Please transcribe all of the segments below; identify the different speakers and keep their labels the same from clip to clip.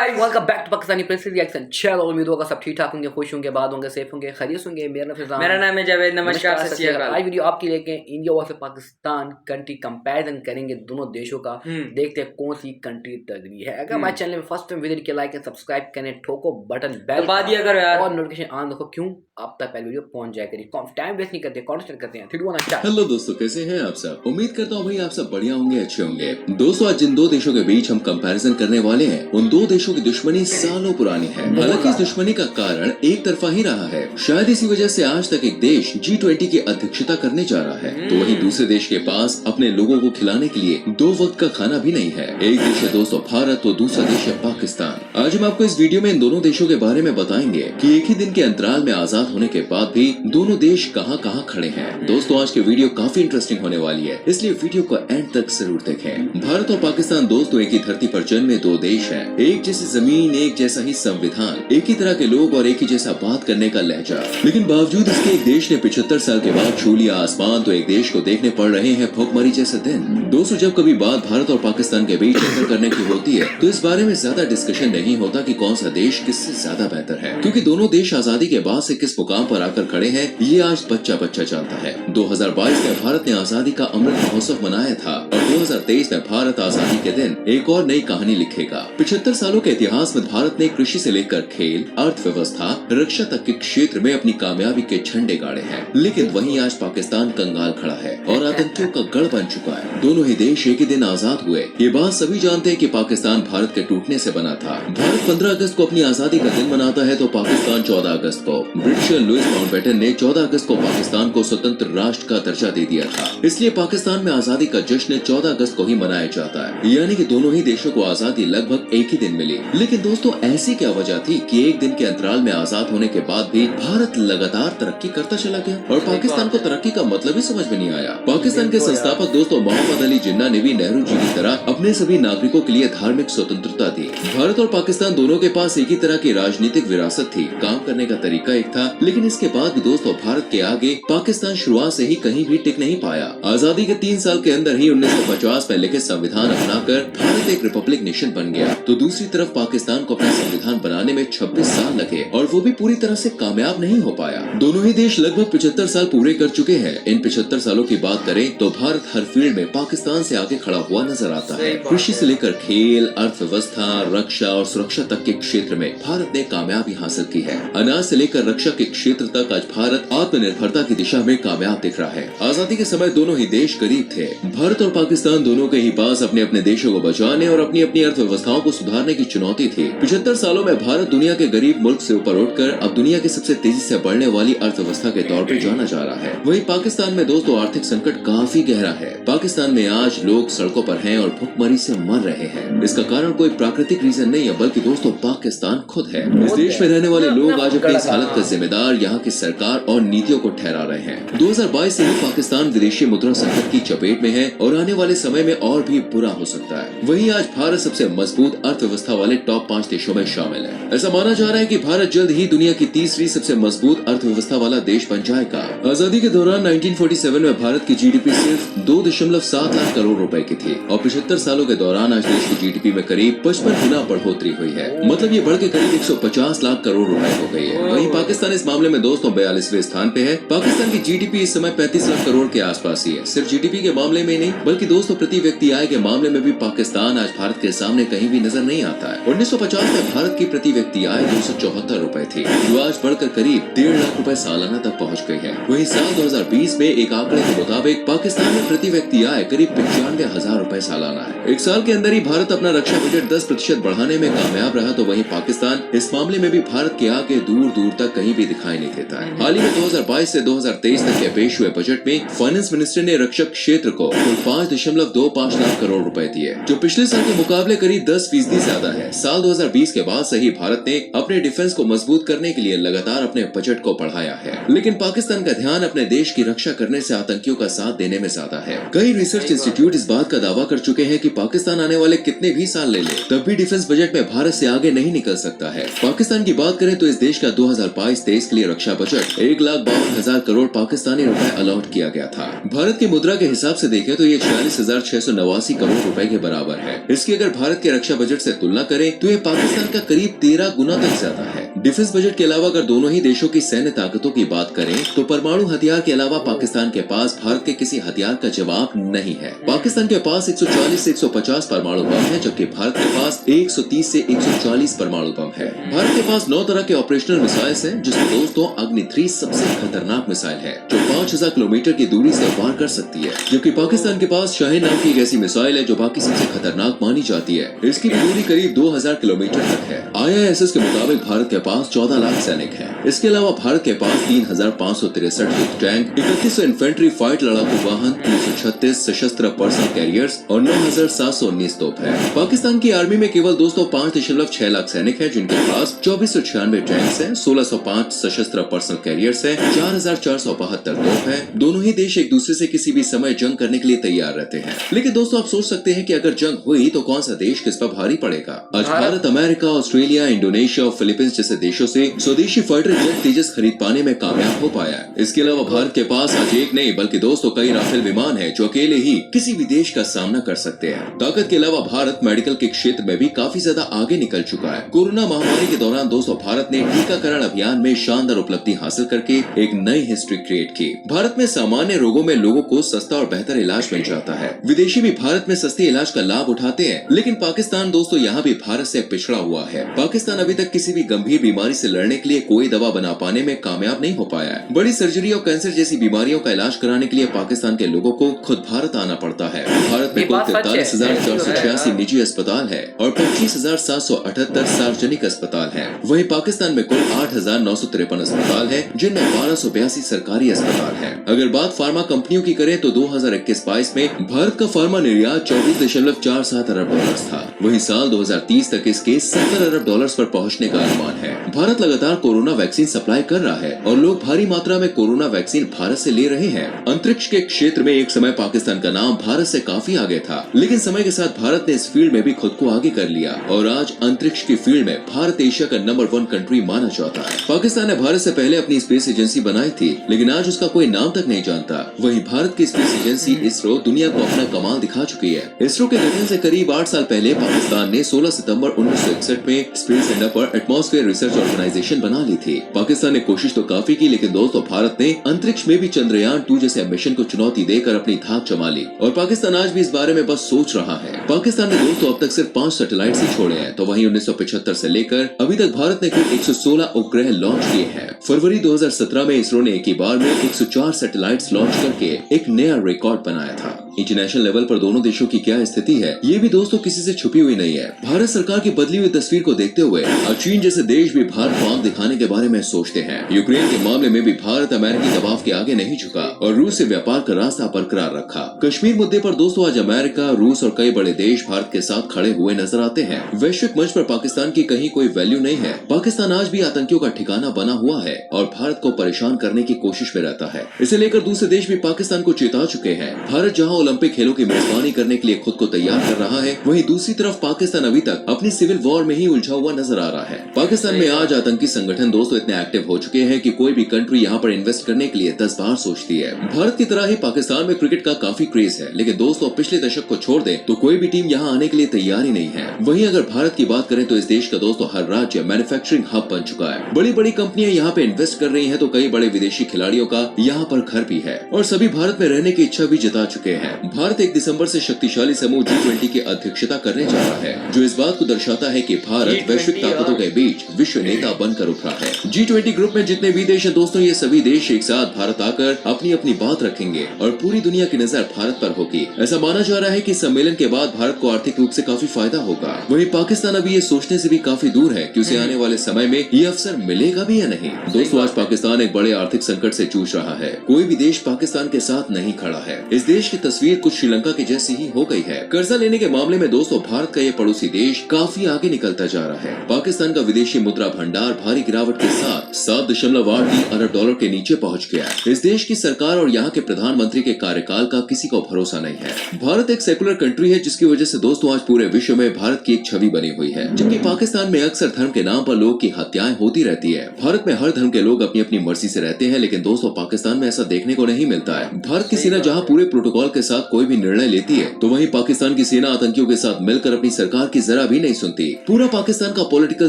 Speaker 1: Guys welcome back to Pakistani princess reaction. चलो उम्मीद होगा सब ठीक ठाक होंगे, खुश होंगे, बाद होंगे, सेफ होंगे, खैरियत होंगे।
Speaker 2: मेरा नाम है जावेद। नमस्कार, सत श्री अकाल।
Speaker 1: आज वीडियो आपकी लेके India versus Pakistan country comparison करेंगे दोनों देशों का। देखते हैं कौन सी कंट्री तगड़ी है। अगर हमारे चैनल में फर्स्ट टाइम विजिट किया, लाइक एंड सब्सक्राइब करें, ठोको बटन बेल
Speaker 2: दबा दिया करो यार,
Speaker 1: और नोटिफिकेशन ऑन रखो, क्यों आप तक पहले वीडियो पहुंच जाए करिए। टाइम वेस्ट नहीं करते, कॉन्टेंट करते हैं। 3 2 1
Speaker 3: हेलो दोस्तों, कैसे हैं आप सब। उम्मीद करता हूँ भाई आप सब बढ़िया होंगे, अच्छे होंगे। दोस्तों आज जिन दो देशों के बीच हम कंपैरिजन करने वाले हैं, उन दो देशों की दुश्मनी सालों पुरानी है। हालांकि इस दुश्मनी का कारण एक तरफा ही रहा है। शायद इसी वजह से आज तक एक देश G20 की अध्यक्षता करने जा रहा है, तो वहीं दूसरे देश के पास अपने लोगों को खिलाने के लिए 2 वक्त का खाना भी नहीं है। एक देश है दोस्तों भारत, तो दूसरा देश है पाकिस्तान। आज हम आपको इस वीडियो में इन दोनों देशों के बारे में बताएंगे कि एक ही दिन के अंतराल में आजाद होने के बाद भी दोनों देश कहां खड़े हैं। दोस्तों आज की वीडियो काफी इंटरेस्टिंग होने वाली है, इसलिए वीडियो को एंड तक जरूर देखें। भारत और पाकिस्तान दोस्तों एक ही धरती पर जन्मे 2 देश हैं। एक जैसी जमीन, एक जैसा ही संविधान, एक ही तरह के लोग और एक ही जैसा बात करने का लहजा। लेकिन बावजूद इसके एक देश ने 75 साल के बाद छू लिया आसमान, तो एक देश को देखने पड़ रहे हैं भुखमरी जैसे दिन। दोस्तों जब कभी बात भारत और पाकिस्तान के बीच टक्कर करने की होती है, तो इस बारे में ज्यादा डिस्कशन नहीं होता कि कौन सा देश किससे ज्यादा बेहतर है, क्योंकि दोनों देश आजादी के बाद से किस मुकाम पर आकर खड़े हैं ये आज बच्चा जानता है। 2022 में भारत ने आजादी का अमृत महोत्सव मनाया था और 2023 में भारत आजादी के दिन एक और नई कहानी लिखेगा। 75 सालों के इतिहास में भारत ने कृषि से लेकर खेल, अर्थव्यवस्था, रक्षा तक के क्षेत्र में अपनी कामयाबी के झंडे गाड़े हैं। लेकिन वहीं आज पाकिस्तान कंगाल खड़ा है और आतंकियों का गढ़ बन चुका है। दोनों ही देश एक ही दिन आजाद हुए। ये बात सभी जानते हैं कि पाकिस्तान भारत के टूटने से बना था। भारत 15 अगस्त को अपनी आजादी का दिन मनाता है, तो पाकिस्तान 14 अगस्त को। ब्रिटिशर लुइस माउंटबेटन ने 14 अगस्त को पाकिस्तान को स्वतंत्र राष्ट्र का दर्जा दे दिया था। इसलिए पाकिस्तान में आजादी का जश्न 14 अगस्त को ही मनाया जाता है, यानी कि दोनों ही देशों को आजादी लगभग एक ही दिन मिली। लेकिन दोस्तों ऐसी क्या वजह थी कि एक दिन के अंतराल में आजाद होने के बाद भी भारत लगातार तरक्की करता चला गया और पाकिस्तान को तरक्की का मतलब ही समझ में नहीं आया। पाकिस्तान के संस्थापक दोस्तों मोहम्मद अली जिन्ना ने भी नेहरू जी की तरह अपने सभी नागरिकों के लिए धार्मिक स्वतंत्रता दी। भारत और पाकिस्तान दोनों के पास एक ही तरह की राजनीतिक विरासत थी, काम करने का तरीका एक था। लेकिन इसके बाद भी दोस्तों भारत के आगे पाकिस्तान शुरुआत से ही कहीं भी टिक नहीं पाया। आजादी के 3 साल के अंदर ही 1950 में लिखे संविधान अपनाकर भारत एक रिपब्लिक नेशन बन गया, तो दूसरी तरफ पाकिस्तान को अपना संविधान बनाने में 26 साल लगे और वो भी पूरी तरह से कामयाब नहीं हो पाया। दोनों ही देश लगभग 75 साल पूरे कर चुके हैं। इन 75 सालों की बात करें तो भारत हर फील्ड में पाकिस्तान से आगे खड़ा हुआ नजर आता है। कृषि से लेकर खेल, अर्थव्यवस्था, रक्षा और सुरक्षा तक के क्षेत्र में भारत ने कामयाबी हासिल की है। अनाज से लेकर रक्षा के क्षेत्र तक आज भारत आत्मनिर्भरता की दिशा में कामयाब दिख रहा है। आजादी के समय दोनों ही देश गरीब थे। भारत और पाकिस्तान दोनों के ही पास अपने अपने देशों को बचाने और अपनी अपनी अर्थव्यवस्थाओं को सुधारने की चुनौती थी। 75 सालों में भारत दुनिया के गरीब मुल्क से ऊपर उठकर अब दुनिया की सबसे तेजी से बढ़ने वाली अर्थव्यवस्था के तौर पर जाना जा रहा है। वहीं पाकिस्तान में दोस्तों आर्थिक संकट काफी गहरा है। पाकिस्तान में आज लोग सड़कों पर हैं और भुखमरी से मर रहे हैं। इसका कारण कोई प्राकृतिक रीजन नहीं है, बल्कि दोस्तों पाकिस्तान खुद है। इस देश में रहने वाले लोग आज अपनी इस हालत का जिम्मेदार यहाँ की सरकार और नीतियों को ठहरा रहे हैं। 2022 से ही पाकिस्तान विदेशी मुद्रा संकट की चपेट में है और आने वाले समय में और भी बुरा हो सकता है। वहीं आज भारत सबसे मजबूत अर्थव्यवस्था वाले टॉप 5 देशों में शामिल है। ऐसा माना जा रहा है कि भारत जल्द ही दुनिया की तीसरी सबसे मजबूत अर्थव्यवस्था वाला देश बन जाएगा। आजादी के दौरान 1947 में भारत की जीडीपी सिर्फ 2.7 लाख करोड़ रुपए की थी और 75 सालों के दौरान आज देश की जीडीपी में करीब 55 गुना बढ़ोतरी हुई है। मतलब ये बढ़ के करीब 150 लाख करोड़ रुपए हो गई है। वहीं पाकिस्तान इस मामले में दोस्तों 42वें स्थान पे है। पाकिस्तान की जीडीपी इस समय 35 लाख करोड़ के आसपास ही है। सिर्फ जीडीपी के मामले में नहीं, बल्कि दोस्तों प्रति व्यक्ति आय के मामले में भी पाकिस्तान आज भारत के सामने कहीं भी नजर नहीं आता है। 1950 में भारत की प्रति व्यक्ति आय 274 रुपए थी, जो आज बढ़कर करीब 1.5 लाख रुपए सालाना तक पहुँच गई है। वहीं साल 2020 में एक आंकड़े के मुताबिक पाकिस्तान में प्रति व्यक्ति आय करीब 95,000 रुपए सालाना है। एक साल के अंदर ही भारत अपना रक्षा बजट 10% बढ़ाने में कामयाब रहा, तो वहीं पाकिस्तान इस मामले में भी भारत के आगे दूर दूर तक कहीं भी दिखाई नहीं देता है। हाल ही में 2022 से 2023 तक के पेश हुए बजट में फाइनेंस मिनिस्टर ने रक्षक क्षेत्र को कुल 5.25 लाख करोड़ रुपए दिए, जो पिछले साल के मुकाबले करीब 10% ज्यादा है। साल 2020 के बाद से ही भारत ने अपने डिफेंस को मजबूत करने के लिए लगातार अपने बजट को बढ़ाया है। लेकिन पाकिस्तान का ध्यान अपने देश की रक्षा करने से आतंकियों का साथ देने में ज्यादा है। कई रिसर्च इंस्टीट्यूट इस बात का दावा कर चुके हैं कि पाकिस्तान आने वाले कितने भी साल ले तब भी डिफेंस बजट में भारत से आगे नहीं निकल सकता है। पाकिस्तान की बात करें तो इस देश का 2022-23 देश के लिए रक्षा बजट 1,52,000 करोड़ पाकिस्तानी रुपए अलॉट किया गया था। भारत की मुद्रा के हिसाब से देखें तो ये 46,689 करोड़ रुपए के बराबर है। इसकी अगर भारत के रक्षा बजट से तुलना करें तो ये पाकिस्तान का करीब 13 गुना तक ज्यादा है। डिफेंस बजट के अलावा अगर दोनों ही देशों की सैन्य ताकतों की बात करें तो परमाणु हथियार के अलावा पाकिस्तान के पास भारत के किसी हथियार का जवाब नहीं है। पाकिस्तान के पास 140 से 150 परमाणु बम है, जबकि भारत के पास 130 से 140 परमाणु बम है। भारत के पास 9 तरह के ऑपरेशनल मिसाइल्स हैं, जिसमें दोस्तों अग्नि 3 सबसे खतरनाक मिसाइल है जो 5000 किलोमीटर की दूरी से वार कर सकती है, जबकि पाकिस्तान के पास शाहीन नाम की एक ऐसी मिसाइल है जो बाकी सबसे खतरनाक मानी जाती है। इसकी दूरी करीब 2000 किलोमीटर तक है। IISS के मुताबिक भारत के पास 14 लाख सैनिक हैं। इसके अलावा भारत के पास 3563 युद्ध टैंक, 3100 इन्फेंट्री फाइट लड़ाकू वाहन, 336 सशस्त्र पर्सनल कैरियर्स और 9719 तोप है। पाकिस्तान की आर्मी में केवल दोस्तों 5.6 लाख सैनिक हैं, जिनके पास 2496 टैंक्स हैं, 1605 सशस्त्र पर्सनल कैरियर्स हैं, 4472 तोप है। दोनों ही देश एक दूसरे से किसी भी समय जंग करने के लिए तैयार रहते हैं। लेकिन दोस्तों आप सोच सकते हैं कि अगर जंग हुई तो कौन सा देश किस पर भारी पड़ेगा। आज भारत अमेरिका, ऑस्ट्रेलिया, इंडोनेशिया और फिलीपींस जैसे देशों से स्वदेशी फाइटर जेट तेजस खरीद पाने में कामयाब हो पाया है। इसके अलावा भारत के पास आज एक नहीं बल्कि दोस्तों कई राफेल विमान है जो अकेले ही किसी भी देश का सामना कर सकते हैं। ताकत के अलावा भारत मेडिकल के क्षेत्र में भी काफी ज्यादा आगे निकल चुका है। कोरोना महामारी के दौरान दोस्तों भारत ने टीकाकरण अभियान में शानदार उपलब्धि हासिल करके एक नई हिस्ट्री क्रिएट की। भारत में सामान्य रोगों में लोगों को सस्ता और बेहतर इलाज मिल जाता है। विदेशी भी भारत में सस्ते इलाज का लाभ उठाते हैं, लेकिन पाकिस्तान दोस्तों यहाँ भी भारत से पिछड़ा हुआ है। पाकिस्तान अभी तक किसी भी गंभीर बीमारी से लड़ने के लिए कोई दवा बना पाने में कामयाब नहीं हो पाया है। बड़ी सर्जरी और कैंसर जैसी बीमारियों का इलाज कराने के लिए पाकिस्तान के लोगों को खुद भारत आना पड़ता है। भारत में कुल 43,486 निजी अस्पताल है और 25,778 सार्वजनिक अस्पताल है। वहीं पाकिस्तान में कुल 8,953 अस्पताल है, जिनमें 1282 सरकारी अस्पताल है। अगर बात फार्मा कंपनियों की करें तो 2021-22 में भारत का फार्मा निर्यात 24.47 अरब डॉलर था। वहीं साल 2030 तक इसके 70 अरब डॉलर पर पहुंचने का अनुमान है। भारत लगातार कोरोना वैक्सीन सप्लाई कर रहा है और लोग भारी मात्रा में कोरोना वैक्सीन भारत से ले रहे हैं। अंतरिक्ष के क्षेत्र में एक समय पाकिस्तान का नाम भारत से काफी आगे था, लेकिन समय के साथ भारत ने इस फील्ड में भी खुद को आगे कर लिया और आज अंतरिक्ष की फील्ड में भारत एशिया का नंबर 1 कंट्री माना जाता है। पाकिस्तान ने भारत से पहले अपनी स्पेस एजेंसी बनाई थी, लेकिन आज उसका कोई नाम तक नहीं जानता। वहीं भारत की स्पेस एजेंसी इसरो दुनिया को अपना कमाल दिखा चुकी है। इसरो के गठन से करीब 8 साल पहले पाकिस्तान ने 16 सितंबर 1961 में स्पेस सेंटर पर एटमॉस्फेयर रिसर्च ऑर्गेनाइजेशन बना ली थी। पाकिस्तान ने कोशिश तो काफी की, लेकिन दोस्तों भारत ने अंतरिक्ष में भी चंद्रयान 2 जैसे मिशन को चुनौती देकर अपनी धाक जमा ली और पाकिस्तान आज भी इस बारे में बस सोच रहा है। पाकिस्तान ने दोस्तों अब तक सिर्फ 5 सैटेलाइट ही छोड़े हैं, तो वहीं 1975 से लेकर अभी तक भारत ने कुल 116 उपग्रह लॉन्च किए हैं। फरवरी 2017 में इसरो ने एक ही बार में 104 सैटेलाइट्स लॉन्च करके एक नया रिकॉर्ड बनाया था। इंटरनेशनल लेवल पर दोनों देशों की क्या स्थिति है, ये भी दोस्तों किसी से छुपी हुई नहीं है। भारत सरकार की बदली हुई तस्वीर को देखते हुए चीन जैसे देश भी भारत को आंख दिखाने के बारे में सोचते हैं। यूक्रेन के मामले में भी भारत अमेरिकी दबाव के आगे नहीं झुका और रूस से व्यापार का रास्ता बरकरार रखा। कश्मीर मुद्दे पर दोस्तों आज अमेरिका, रूस और कई बड़े देश भारत के साथ खड़े हुए नजर आते हैं। वैश्विक मंच पर पाकिस्तान की कहीं कोई वैल्यू नहीं है। पाकिस्तान आज भी आतंकियों का ठिकाना बना हुआ है और भारत को परेशान करने की कोशिश में रहता है। इसे लेकर दूसरे देश भी पाकिस्तान को चेता चुके हैं। भारत जहां ओलंपिक खेलों की मेजबानी करने के लिए खुद को तैयार कर रहा है, वहीं दूसरी तरफ पाकिस्तान अभी तक अपनी सिविल वॉर में ही उलझा हुआ नजर आ रहा है। पाकिस्तान में आज आतंकी संगठन दोस्तों इतने एक्टिव हो चुके हैं कि कोई भी कंट्री यहाँ पर इन्वेस्ट करने के लिए 10 बार सोचती है। भारत की तरह ही पाकिस्तान में क्रिकेट का काफी क्रेज है, लेकिन दोस्तों पिछले दशक को छोड़ दे तो कोई भी टीम यहाँ आने के लिए तैयार ही नहीं है। वहीं अगर भारत की बात करें तो इस देश का दोस्तों हर राज्य मैन्युफैक्चरिंग हब बन चुका है। बड़ी बड़ी कंपनियां यहाँ पे इन्वेस्ट कर रही हैं, तो कई बड़े विदेशी खिलाड़ियों का यहाँ पर घर भी है और सभी भारत में रहने की इच्छा भी जता चुके हैं। भारत 1 दिसंबर से शक्तिशाली समूह G20 की अध्यक्षता करने जा रहा है, जो इस बात को दर्शाता है कि भारत वैश्विक ताकतों के बीच विश्व नेता बनकर उभरा है। G20 ग्रुप में जितने भी देश हैं दोस्तों, ये सभी देश एक साथ भारत आकर अपनी अपनी बात रखेंगे और पूरी दुनिया की नजर भारत पर होगी। ऐसा माना जा रहा है कि सम्मेलन के बाद भारत को आर्थिक रूप से काफी फायदा होगा। वहीं पाकिस्तान अभी ये सोचने से भी काफी दूर है कि उसे आने वाले समय में ये अवसर मिलेगा भी या नहीं। दोस्तों आज पाकिस्तान एक बड़े आर्थिक संकट से जूझ रहा है। कोई भी देश पाकिस्तान के साथ नहीं खड़ा है। इस देश की तस्वीर कुछ श्रीलंका की जैसी ही हो गई है। कर्जा लेने के मामले में दोस्तों भारत का ये पड़ोसी देश काफी आगे निकलता जा रहा है। पाकिस्तान का विदेशी मुद्रा खुदरा भंडार भारी गिरावट के साथ 7.83 अरब डॉलर के नीचे पहुंच गया। इस देश की सरकार और यहाँ के प्रधानमंत्री के कार्यकाल का किसी को भरोसा नहीं है। भारत एक सेकुलर कंट्री है, जिसकी वजह से दोस्तों आज पूरे विश्व में भारत की एक छवि बनी हुई है, जबकि पाकिस्तान में अक्सर धर्म के नाम पर लोगों की हत्याएं होती रहती है। भारत में हर धर्म के लोग अपनी अपनी मर्जी से रहते हैं, लेकिन दोस्तों पाकिस्तान में ऐसा देखने को नहीं मिलता है। भारत की सेना जहाँ पूरे प्रोटोकॉल के साथ कोई भी निर्णय लेती है, तो वहीं पाकिस्तान की सेना आतंकियों के साथ मिलकर अपनी सरकार की जरा भी नहीं सुनती। पूरा पाकिस्तान का पॉलिटिकल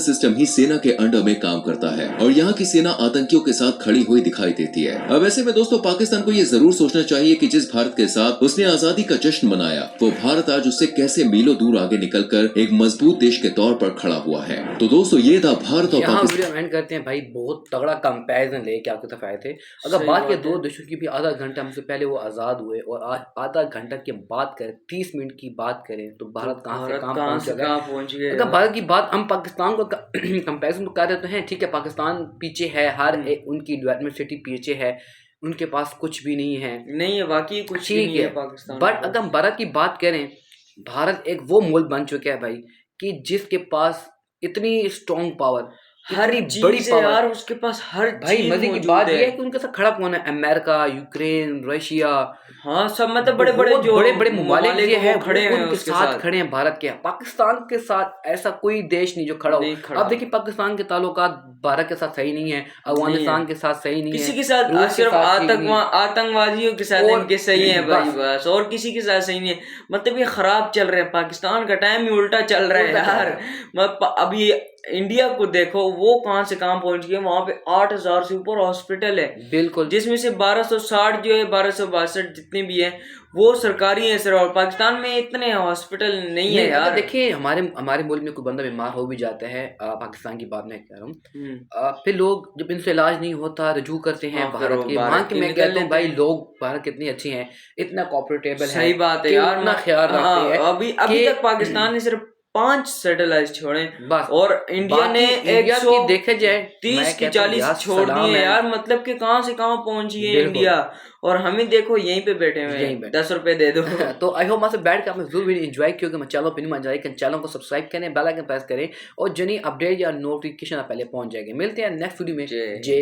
Speaker 3: सिस्टम ही सेना के अंडर में काम करता है और यहाँ की सेना आतंकियों के साथ खड़ी हुई दिखाई देती है। अब ऐसे में दोस्तों पाकिस्तान को ये जरूर सोचना चाहिए कि जिस भारत के साथ उसने आजादी का जश्न मनाया, वो भारत आज उससे कैसे मीलों दूर आगे निकलकर एक मजबूत देश के तौर पर खड़ा हुआ है। तो दोस्तों ये था भारत और
Speaker 1: पाकिस्तान। एंड करते हैं भाई, बहुत तगड़ा कंपैरिजन लेके आपकी तरफ आए थे। अगर बात के दो देशों की भी, आधा घंटा हमसे पहले वो आजाद हुए और आधा घंटा की बात करें, 30 मिनट की बात करें, तो भारत कहाँ से कहाँ पहुंच गया। अगर भारत की बात हम पाकिस्तान को कंपैरिजन कर देते हैं, ठीक है पाकिस्तान पीछे है, हर उनकी डेवलपमेंट सिटी पीछे है, उनके पास कुछ भी नहीं है
Speaker 2: बाकी कुछ नहीं है पाकिस्तान।
Speaker 1: बट अगर हम भारत की बात करें, भारत एक वो मुल्क बन चुका है भाई कि जिसके पास इतनी स्ट्रॉन्ग पावर,
Speaker 2: हर बड़ी पावर यार, उसके पास हर
Speaker 1: भाई मजे की बात यह है कि उनके साथ खड़ा कौन है? अमेरिका, यूक्रेन, रशिया,
Speaker 2: हाँ सब मतलब बड़े बड़े
Speaker 1: ममालिक ये है खड़े हैं, उनके साथ खड़े हैं भारत के। पाकिस्तान के साथ ऐसा कोई देश नहीं जो खड़ा हो। अब देखिए पाकिस्तान के ताल्लुकात भारत के साथ सही नहीं है, अफगानिस्तान के साथ सही नहीं है,
Speaker 2: किसी के साथ सिर्फ आतंकवादियों के साथ इनके सही है भाई बस, और किसी के साथ सही नहीं है। मतलब ये खराब चल रहे हैं, पाकिस्तान का टाइम ही उल्टा चल रहा है यार। मतलब अभी इंडिया को देखो, वो कहां से कहां पहुंच गए। वहां पे 8000 से ऊपर हॉस्पिटल है,
Speaker 1: बिल्कुल,
Speaker 2: जिसमें से 1260 जो है 1262 जितने भी है वो सरकारी है सर। और पाकिस्तान में इतने हॉस्पिटल नहीं है यार।
Speaker 1: देखिए हमारे मुल्क में कोई बंदा बीमार हो भी जाता है, पाकिस्तान की बात मैं कह रहा हूँ, फिर लोग जब इनसे इलाज नहीं होता रजू करते हैं भारत के। वहां के मैं कहता हूँ भाई लोग भारत कितने अच्छे हैं, इतना कोऑपरेटेबल है,
Speaker 2: सही बात है यार,
Speaker 1: इतना ख्याल रखते हैं।
Speaker 2: अभी तक पाकिस्तान ने सिर्फ 5 सैटेलाइट छोड़े बस, और इंडिया ने
Speaker 1: 100 देखे जाए
Speaker 2: 30 की 40 छोड़ दिए यार। मतलब कि कहां से कहां पहुंची है इंडिया, और हमें देखो यहीं पे बैठे हुए हैं, 10 रुपए दे दो।
Speaker 1: तो आई होप आपसे बैठ के आपने जरूर वीडियो एंजॉय किया होगा। मैं चैनल पर नहीं जाए, चैनल को सब्सक्राइब करें, बेल आइकन प्रेस करें, और जनी अपडेट या नोटिफिकेशन पहले पहुंच जाएंगे। मिलते हैं नेक्स्ट वीडियो में। जय